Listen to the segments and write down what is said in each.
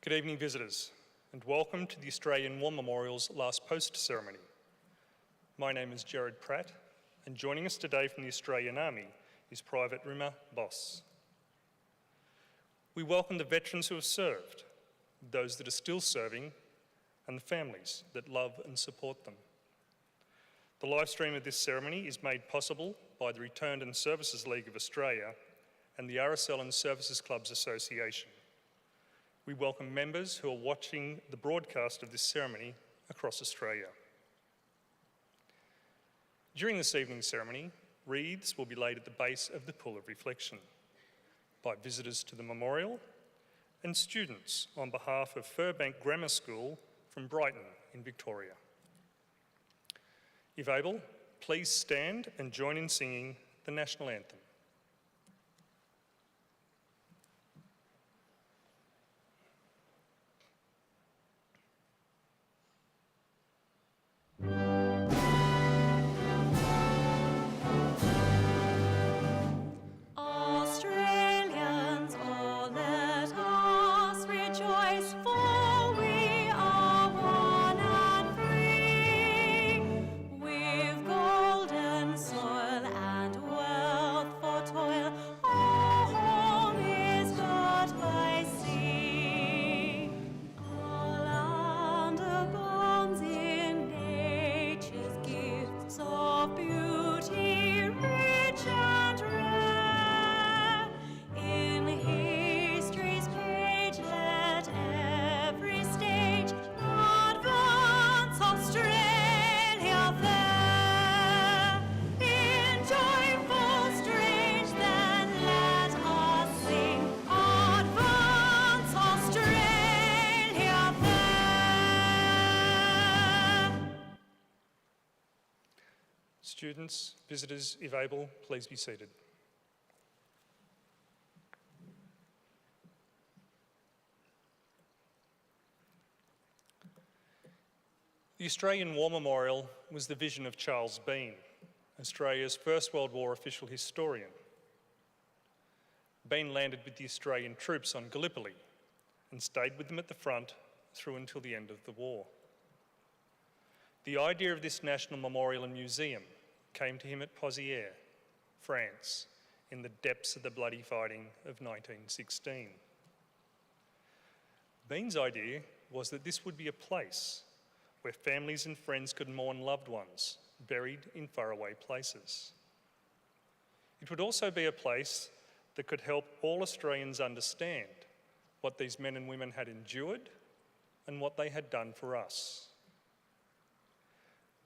Good evening, visitors, and welcome to the Australian War Memorial's last post ceremony. My name is Gerard Pratt, and joining us today from the Australian Army is Private Rimmer Boss. We welcome the veterans who have served, those that are still serving, and the families that love and support them. The live stream of this ceremony is made possible by the Returned and Services League of Australia and the RSL and Services Clubs Association. We welcome members who are watching the broadcast of this ceremony across Australia. During this evening's ceremony, wreaths will be laid at the base of the Pool of Reflection by visitors to the memorial and students on behalf of Furbank Grammar School from Brighton in Victoria. If able, please stand and join in singing the National Anthem. Students, visitors, if able, please be seated. The Australian War Memorial was the vision of Charles Bean, Australia's First World War official historian. Bean landed with the Australian troops on Gallipoli and stayed with them at the front through until the end of the war. The idea of this national memorial and museum came to him at Pozières, France, in the depths of the bloody fighting of 1916. Bean's idea was that this would be a place where families and friends could mourn loved ones buried in faraway places. It would also be a place that could help all Australians understand what these men and women had endured and what they had done for us.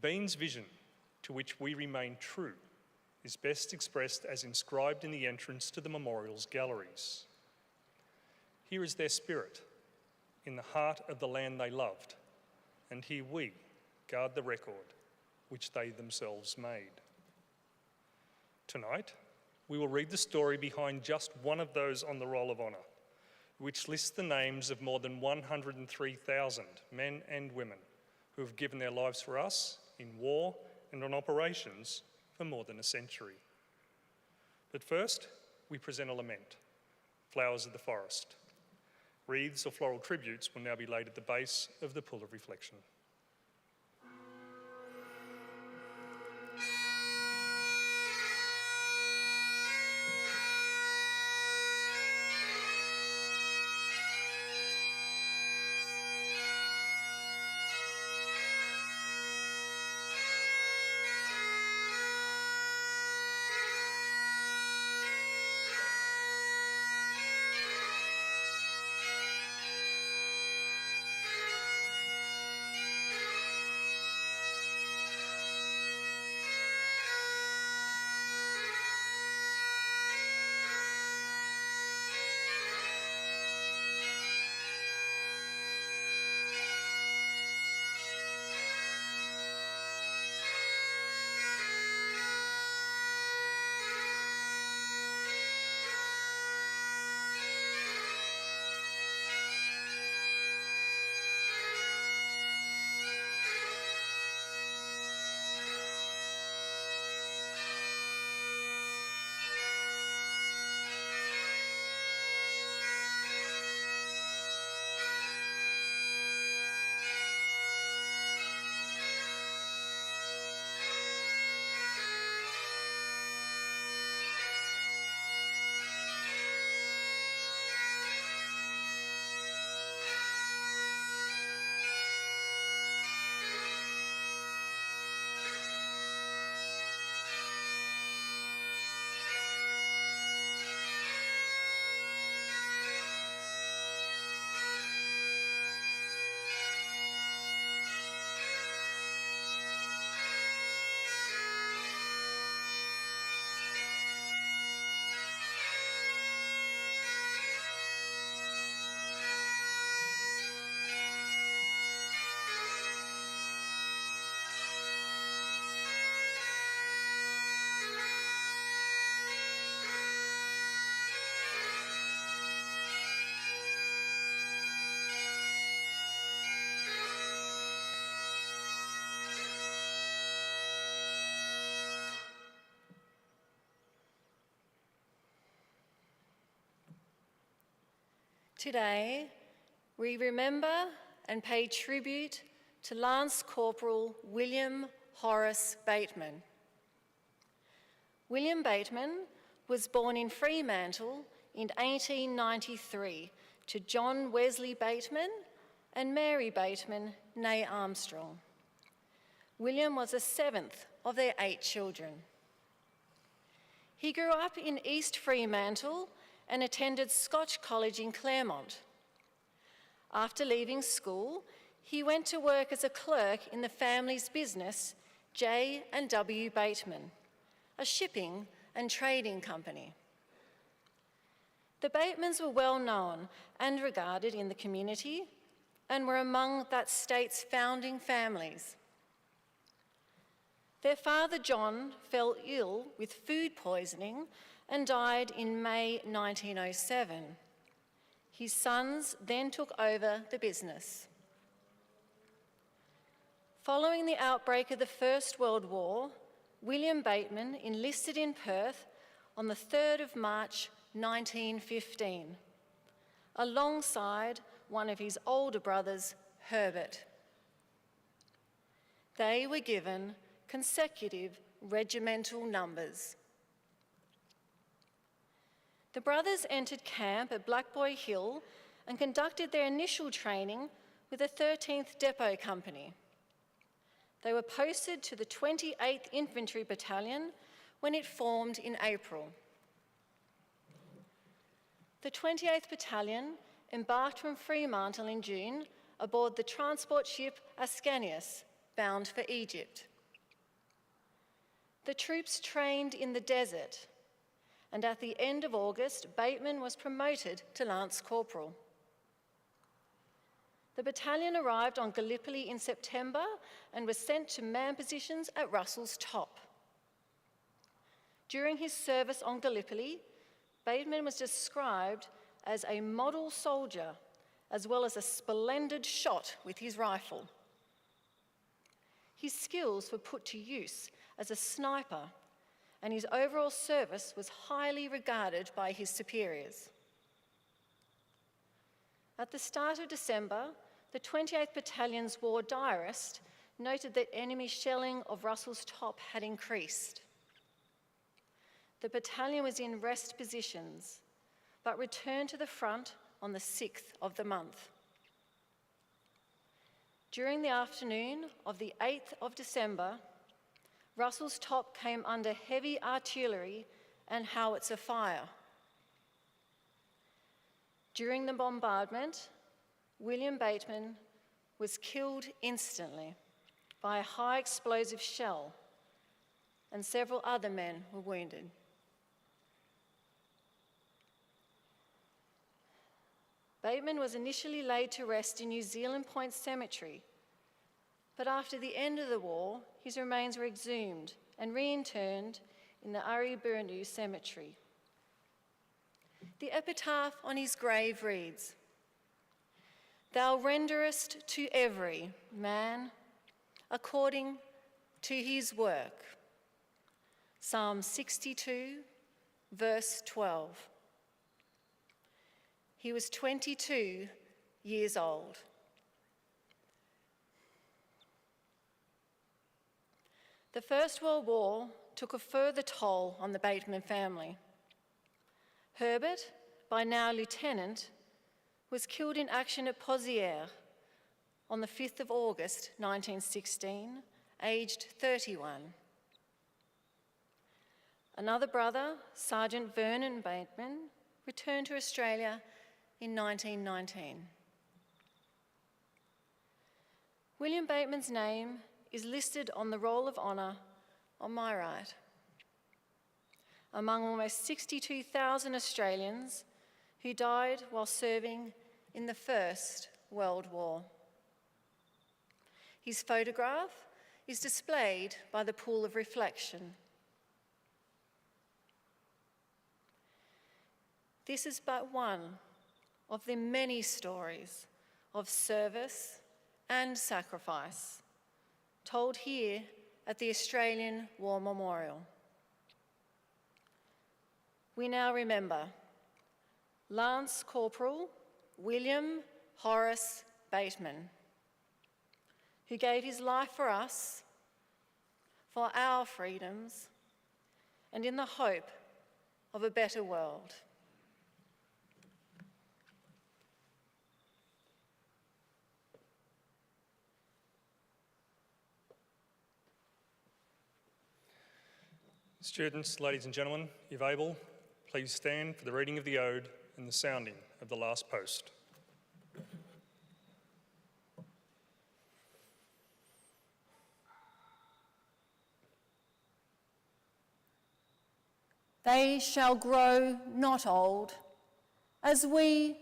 Bean's vision, to which we remain true, is best expressed as inscribed in the entrance to the memorial's galleries. Here is their spirit, in the heart of the land they loved, and here we guard the record which they themselves made. Tonight, we will read the story behind just one of those on the Roll of Honour, which lists the names of more than 103,000 men and women who have given their lives for us in war and on operations for more than a century. But first, we present a lament, Flowers of the Forest. Wreaths or floral tributes will now be laid at the base of the Pool of Reflection. Today, we remember and pay tribute to Lance Corporal William Horace Bateman. William Bateman was born in Fremantle in 1893 to John Wesley Bateman and Mary Bateman, née Armstrong. William was the seventh of their 8 children. He grew up in East Fremantle and attended Scotch College in Claremont. After leaving school, he went to work as a clerk in the family's business, J&W Bateman, a shipping and trading company. The Batemans were well known and regarded in the community and were among that state's founding families. Their father, John, fell ill with food poisoning and died in May 1907. His sons then took over the business. Following the outbreak of the First World War, William Bateman enlisted in Perth on the 3rd of March 1915, alongside one of his older brothers, Herbert. They were given consecutive regimental numbers. The brothers entered camp at Black Boy Hill and conducted their initial training with the 13th Depot Company. They were posted to the 28th Infantry Battalion when it formed in April. The 28th Battalion embarked from Fremantle in June aboard the transport ship Ascanius, bound for Egypt. The troops trained in the desert, and at the end of August, Bateman was promoted to Lance Corporal. The battalion arrived on Gallipoli in September and was sent to man positions at Russell's Top. During his service on Gallipoli, Bateman was described as a model soldier, as well as a splendid shot with his rifle. His skills were put to use as a sniper, and his overall service was highly regarded by his superiors. At the start of December, the 28th Battalion's war diarist noted that enemy shelling of Russell's Top had increased. The battalion was in rest positions, but returned to the front on the 6th of the month. During the afternoon of the 8th of December, Russell's Top came under heavy artillery and howitzer fire. During the bombardment, William Bateman was killed instantly by a high explosive shell, and several other men were wounded. Bateman was initially laid to rest in New Zealand Point Cemetery, but after the end of the war, his remains were exhumed and reinterred in the Ariburu Cemetery. The epitaph on his grave reads, "Thou renderest to every man according to his work." Psalm 62, verse 12. He was 22 years old. The First World War took a further toll on the Bateman family. Herbert, by now lieutenant, was killed in action at Pozières on the 5th of August 1916, aged 31. Another brother, Sergeant Vernon Bateman, returned to Australia in 1919. William Bateman's name is listed on the Roll of Honour on my right. Among almost 62,000 Australians who died while serving in the First World War. His photograph is displayed by the Pool of Reflection. This is but one of the many stories of service and sacrifice told here at the Australian War Memorial. We now remember Lance Corporal William Horace Bateman, who gave his life for us, for our freedoms, and in the hope of a better world. Students, ladies and gentlemen, if able, please stand for the reading of the ode and the sounding of the last post. They shall grow not old, as we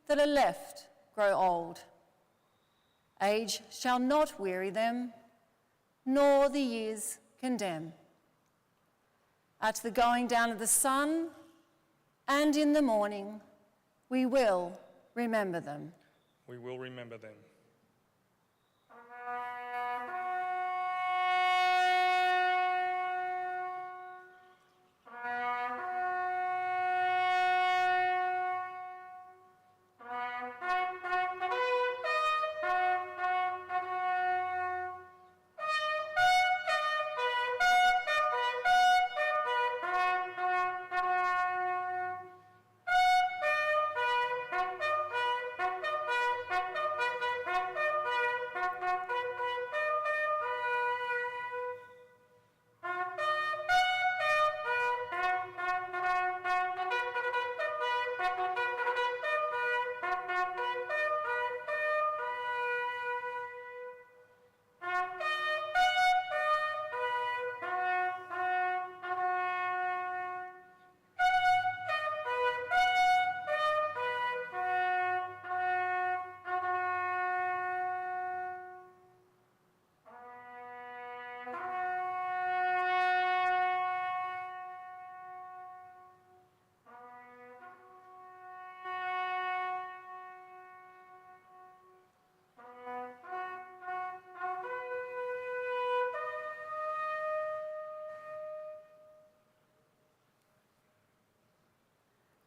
that are left grow old. Age shall not weary them, nor the years condemn. At the going down of the sun and in the morning, we will remember them. We will remember them.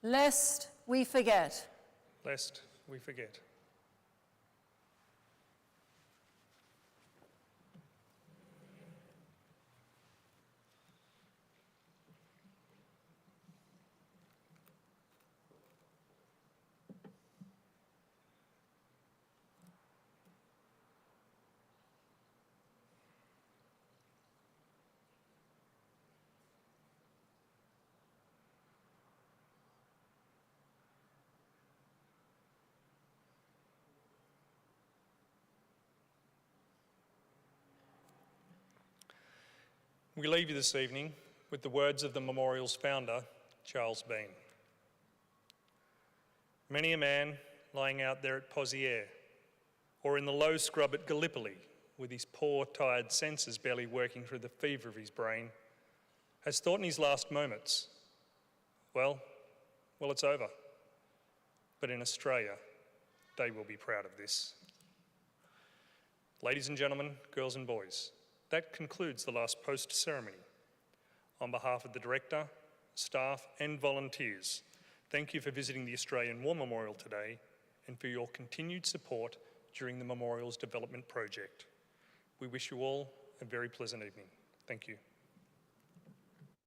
Lest we forget. Lest we forget. We leave you this evening with the words of the memorial's founder, Charles Bean. Many a man lying out there at Pozières, or in the low scrub at Gallipoli, with his poor, tired senses barely working through the fever of his brain, has thought in his last moments, well, it's over. But in Australia, they will be proud of this. Ladies and gentlemen, girls and boys, that concludes the last post ceremony. On behalf of the Director, staff and volunteers, thank you for visiting the Australian War Memorial today and for your continued support during the Memorial's development project. We wish you all a very pleasant evening. Thank you.